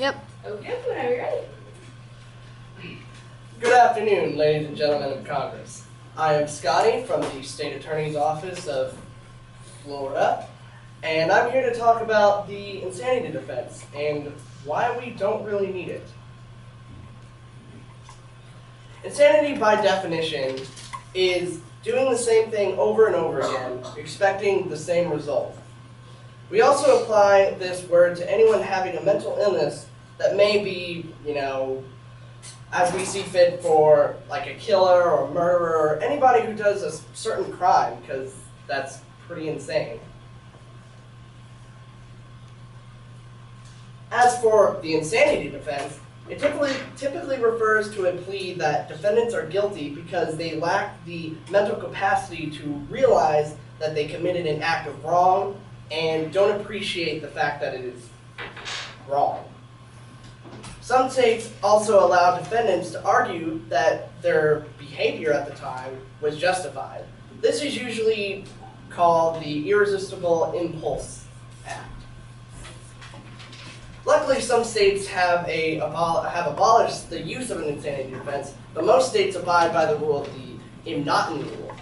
Yep. Okay, whenever you're ready. Good afternoon, ladies and gentlemen of Congress. I am Scotty from the State Attorney's Office of Florida, and I'm here to talk about the insanity defense and why we don't really need it. Insanity, by definition, is doing the same thing over and over again, expecting the same result. We also apply this word to anyone having a mental illness that may be, as we see fit for like a killer or a murderer or anybody who does a certain crime, because that's pretty insane. As for the insanity defense, it typically refers to a plea that defendants are guilty because they lack the mental capacity to realize that they committed an act of wrong and don't appreciate the fact that it is wrong. Some states also allow defendants to argue that their behavior at the time was justified. This is usually called the Irresistible Impulse Act. Luckily, some states have abolished the use of an insanity defense, but most states abide by the rule of the Imnaten rule.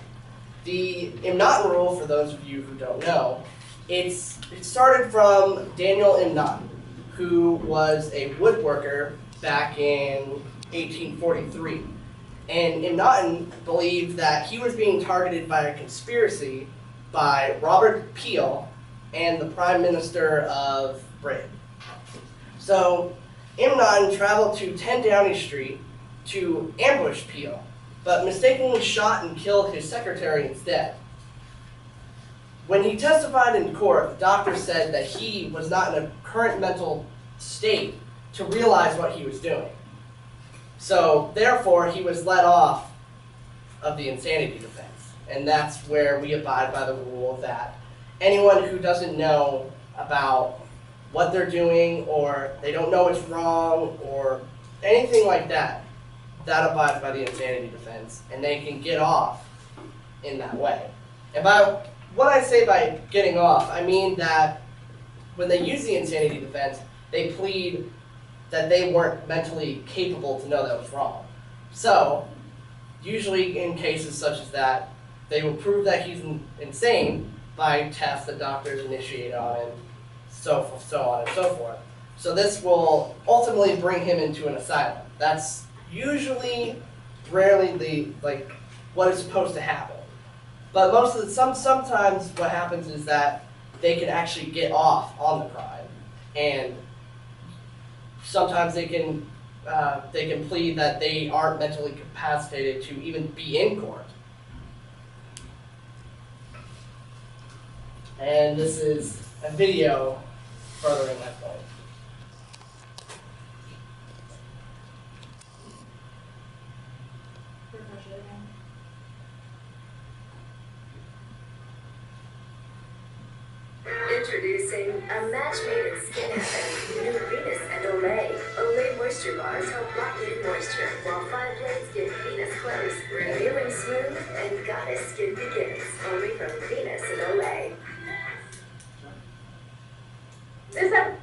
The Imnaten rule, for those of you who don't know, it started from Daniel Imnaten, who was a woodworker back in 1843. And Imnaten believed that he was being targeted by a conspiracy by Robert Peel and the Prime Minister of Britain. So Imnaten traveled to 10 Downing Street to ambush Peel, but mistakenly shot and killed his secretary instead. When he testified in court, the doctor said that he was not in a current mental state to realize what he was doing. So therefore, he was let off of the insanity defense. And that's where we abide by the rule that anyone who doesn't know about what they're doing, or they don't know it's wrong, or anything like that, that abides by the insanity defense, and they can get off in that way. And by what I say by getting off, I mean that when they use the insanity defense, they plead that they weren't mentally capable to know that was wrong. So, usually in cases such as that, they will prove that he's insane by tests that doctors initiate on him, so on and so forth. So this will ultimately bring him into an asylum. That's usually, rarely what is supposed to happen. But sometimes what happens is that they can actually get off on the crime, and sometimes they can plead that they aren't mentally capacitated to even be in court. And this is a video furthering that point. Introducing a match made in Skin Heaven, new Venus and Olay. Olay Moisture Bars help lock in moisture, while 5 blades give Venus close, revealing smooth, and goddess skin begins. Only from Venus and Olay. Is that?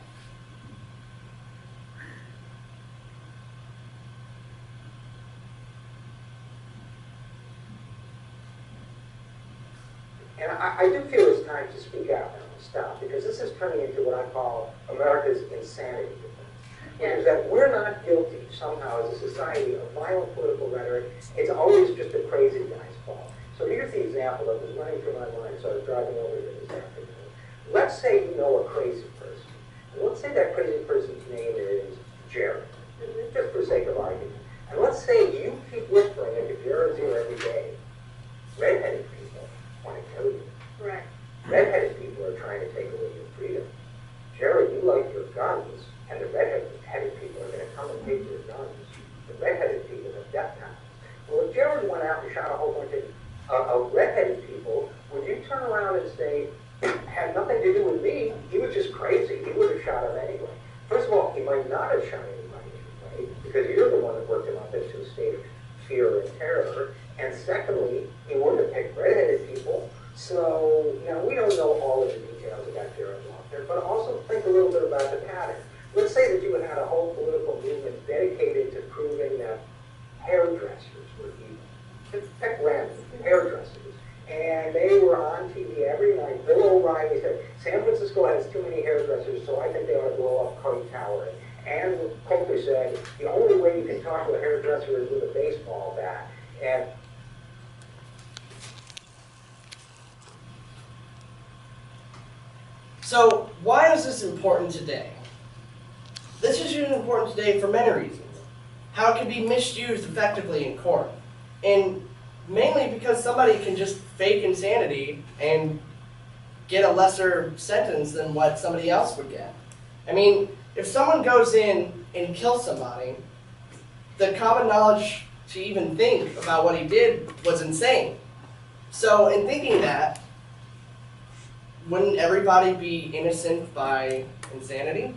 And I do feel it's time to speak out now and stop, because this is turning into what I call America's insanity defense. Which is that we're not guilty somehow as a society of violent political rhetoric. It's always just a crazy guy's fault. So here's the example that was running through my mind, so I was driving over here this afternoon. Let's say you know a crazy person. And let's say that crazy person's name is Jared, just for sake of argument. And let's say you keep whispering into Jared's ear every day, redheaded people want to kill you. Right. Redheaded people are trying to take away your freedom. Jared, you like your guns, and the redheaded people are going to come and take your guns. The redheaded people have death penalties. Well, if Jared went out and shot a whole bunch of redheaded people, would you turn around and say, had nothing to do with me, he was just crazy, he would have shot him anyway? First of all, he might not have shot anybody anyway, because you're the one that worked him up into a state of fear and terror. And secondly, he would have picked redheaded people. So, we don't know all of the details about Jared Walker, but also think a little bit about the pattern. Let's say that you would had a whole political movement dedicated to proving that hairdressers were evil. It's heck random, hairdressers. And they were on TV every night. Bill O'Reilly said, San Francisco has too many hairdressers, so I think they ought to blow up Coke Tower. And Coulter said, the only way you can talk to a hairdresser is with a baseball bat. And so why is this important today? This issue is important today for many reasons. How it can be misused effectively in court. And mainly because somebody can just fake insanity and get a lesser sentence than what somebody else would get. I mean, if someone goes in and kills somebody, the common knowledge to even think about what he did was insane. So in thinking that, wouldn't everybody be innocent by insanity?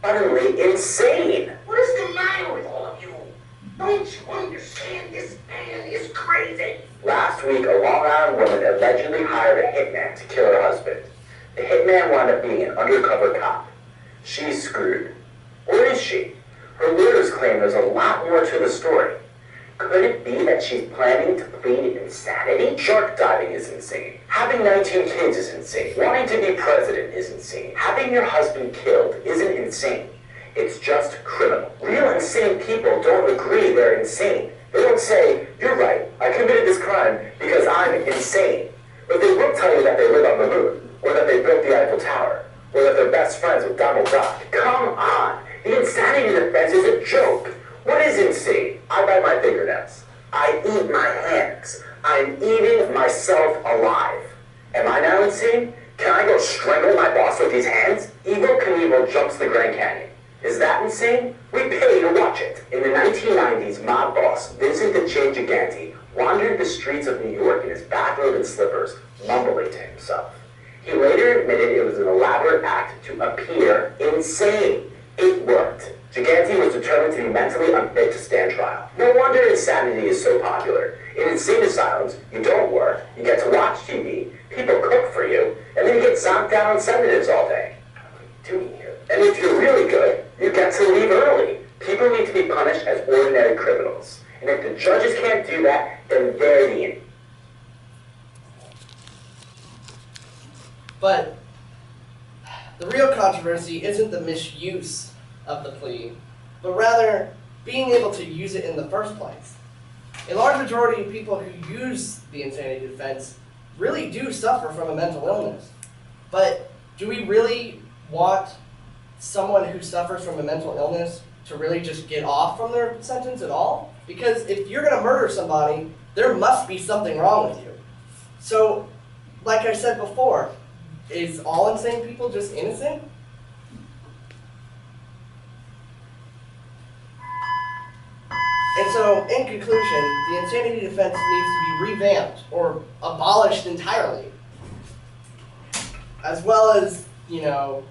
Utterly insane. What is the matter with all of you? Don't you understand this man is crazy? Last week, a Long Island woman allegedly hired a hitman to kill her husband. The hitman wound up being an undercover cop. She's screwed. Or is she? Her lawyers claim there's a lot more to the story. Could it be that she's planning to plead insanity? Shark diving is insane. Having 19 kids is insane. Wanting to be president is insane. Having your husband killed isn't insane. It's just criminal. Real insane people don't agree they're insane. They don't say, you're right, I committed this crime because I'm insane. But they will tell you that they live on the moon, or that they built the Eiffel Tower, or that they're best friends with Donald Duck. Come on! The insanity defense is a joke. What is insane? I bite my fingernails. I eat my hands. I'm eating myself alive. Am I now insane? Can I go strangle my boss with these hands? Evel Knievel jumps the Grand Canyon. Is that insane? We pay to watch it. In the 1990s, mob boss Vincent the Chain Gigante wandered the streets of New York in his bathrobe and slippers, mumbling to himself. He later admitted it was an elaborate act to appear insane. It worked. Gigante was determined to be mentally unfit to stand trial. No wonder insanity is so popular. In insane asylums, you don't work, you get to watch TV, people cook for you, and then you get zonked out on sedatives all day. What are you doing here? And if you're really good, you get to leave early. People need to be punished as ordinary criminals. And if the judges can't do that, then they're the in. But the real controversy isn't the misuse of the plea, but rather being able to use it in the first place. A large majority of people who use the insanity defense really do suffer from a mental illness. But do we really want someone who suffers from a mental illness to really just get off from their sentence at all? Because if you're going to murder somebody, there must be something wrong with you. So, like I said before, is all insane people just innocent? And so, in conclusion, the insanity defense needs to be revamped or abolished entirely. As well as, you know,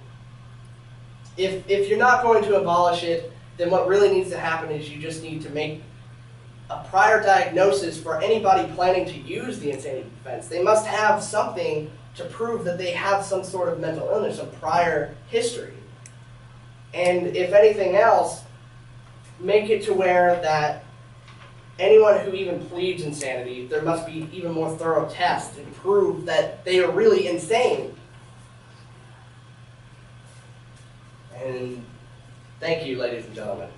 if you're not going to abolish it, then what really needs to happen is you just need to make a prior diagnosis for anybody planning to use the insanity defense. They must have something to prove that they have some sort of mental illness, some prior history. And if anything else, make it to where that anyone who even pleads insanity, there must be even more thorough tests to prove that they are really insane. And thank you, ladies and gentlemen.